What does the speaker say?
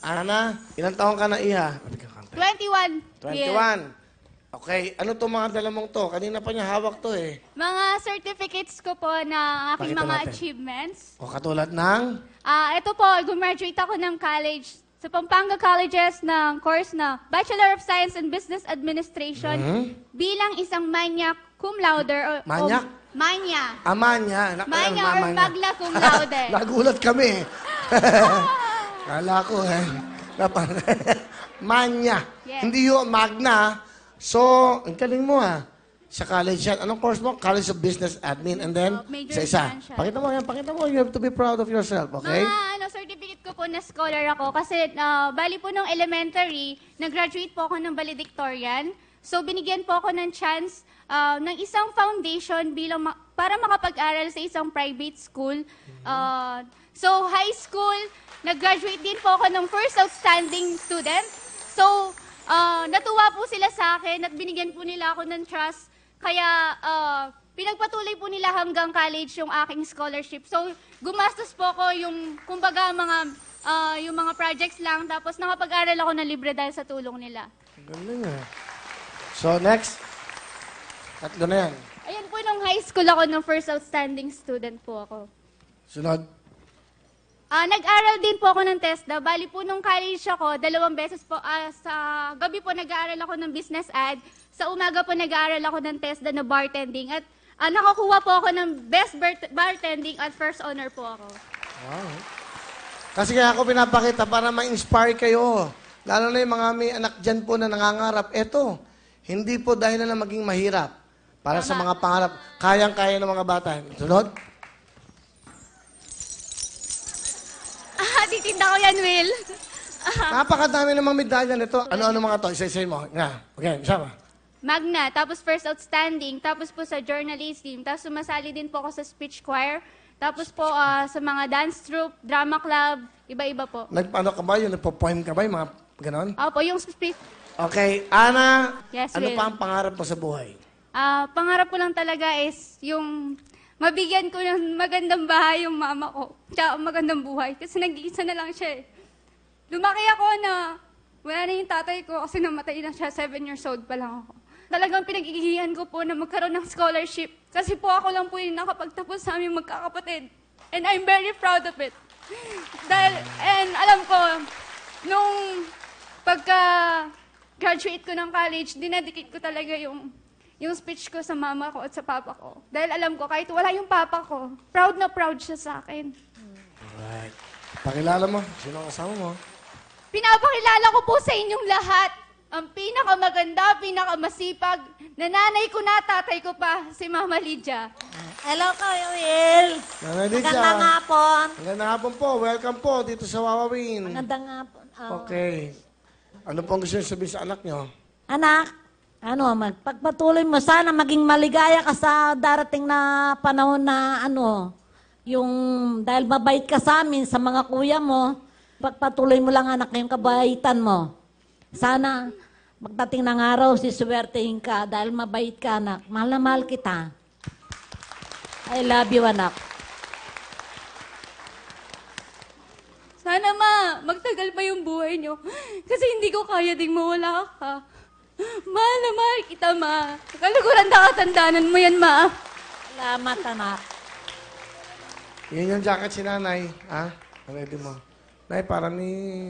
Ana, ilang taon ka na, Iha? 21. 21. Okay, ano to mga dala mong to? Kanina pa niya hawak to eh. Mga certificates ko po na aking Pakita mga natin. achievements. O katulad ng? Ito po, gumraduate ako ng college sa Pampanga Colleges ng course na Bachelor of Science in Business Administration bilang isang magna cum laude. Manyak? Manya. Amanya. Manya or magna cum laude. Nagulat kami. Kala ko eh. Manya. Yes. Hindi yun, magna. So, ang galing mo sa college yan. Anong course mo? College of Business Admin. And then, Major isa. financial. Pakita mo yan, pakita mo. You have to be proud of yourself, okay? Mga certificate ko po na scholar ako kasi bali po nung elementary, nag-graduate po ako ng valedictorian. So, binigyan po ako ng chance ng isang foundation bilang para makapag-aral sa isang private school. So, high school, nag-graduate din po ako ng first outstanding student. So, natuwa po sila sa akin at binigyan po nila ako ng trust. Kaya, pinagpatuloy po nila hanggang college yung aking scholarship. So, gumastos po ko yung, kumbaga, yung mga projects lang. Tapos, nakapag-aral ako na libre dahil sa tulong nila. Galing So, next. Tatlo na yan. Ayan po, nung high school ako, nung first outstanding student po ako. Sunod. Nag-aral din po ako ng TESDA. Bali po nung college ako, 2 beses po. Sa gabi po nag-aaral ako ng business ad. Sa umaga po nag-aaral ako ng TESDA na bartending. At nakakuha po ako ng best bartending at first honor po ako. Wow. Kasi kaya ako pinapakita para ma-inspire kayo. Lalo na yung mga may anak dyan po na nangangarap. Eto, hindi po dahil na maging mahirap. Para sa mga pangarap, kayang-kaya ng mga bata. Sunod. Titinda ko yan, Will. Napakadami namang medalya nito. Ano-ano mga to? Isa-isay mo. Nga. Okay, isa pa. Magna, tapos first outstanding, tapos po sa journalism, tapos sumasali din po ako sa speech choir, tapos po sa mga dance troupe, drama club, iba-iba po. Nagpaano ka ba? Yung nagpo-poem ka ba? Yung mga ganon? Opo, yung speech. Okay. Ana, Yes, ano Will. pa ang pangarap mo sa buhay? Pangarap ko lang talaga is yung mabigyan ko ng magandang bahay yung mama ko. Tsaka magandang buhay. Kasi nag-iisa na lang siya eh. Lumaki ako na wala na yung tatay ko kasi namatay na siya. 7 years old pa lang ako. Talagang pinag-iigihan ko po na magkaroon ng scholarship. Kasi po ako lang po yung nakapagtapos sa aming magkakapatid. And I'm very proud of it. And alam ko, nung pagka-graduate ko ng college, dinedicate ko talaga yung speech ko sa mama ko at sa papa ko. Dahil alam ko, kahit wala yung papa ko, proud na proud siya sa akin. Alright. Pakilala mo. Sino ang kasama mo? Pinapakilala ko po sa inyong lahat ang pinakamaganda, pinakamasipag, na nanay ko na, tatay ko pa, si Mama Lydia. Hello kayo, Will. Nanay Lydia. Magandang hapon. Magandang hapon po. Welcome po dito sa Wawawin. Magandang hapon. Okay. Ano pong gusto niyo sabihin sa anak niyo? Anak, magpagpatuloy mo. Sana maging maligaya ka sa darating na panahon na yung dahil mabait ka sa amin, sa mga kuya mo, pagpatuloy mo lang anak yung kabaitan mo. Sana magdating ng araw, siswertehin ka dahil mabait ka anak. Mahal na mahal kita. I love you anak. Sana magtagal pa yung buhay niyo. Kasi hindi ko kaya ding mawala ka. Mahal na mahal kita, ma. Kaluguran na katandanan mo yan, ma. Salamat anak. Yan yung jacket si nanay. Ha? Ready mo. Nay, para ni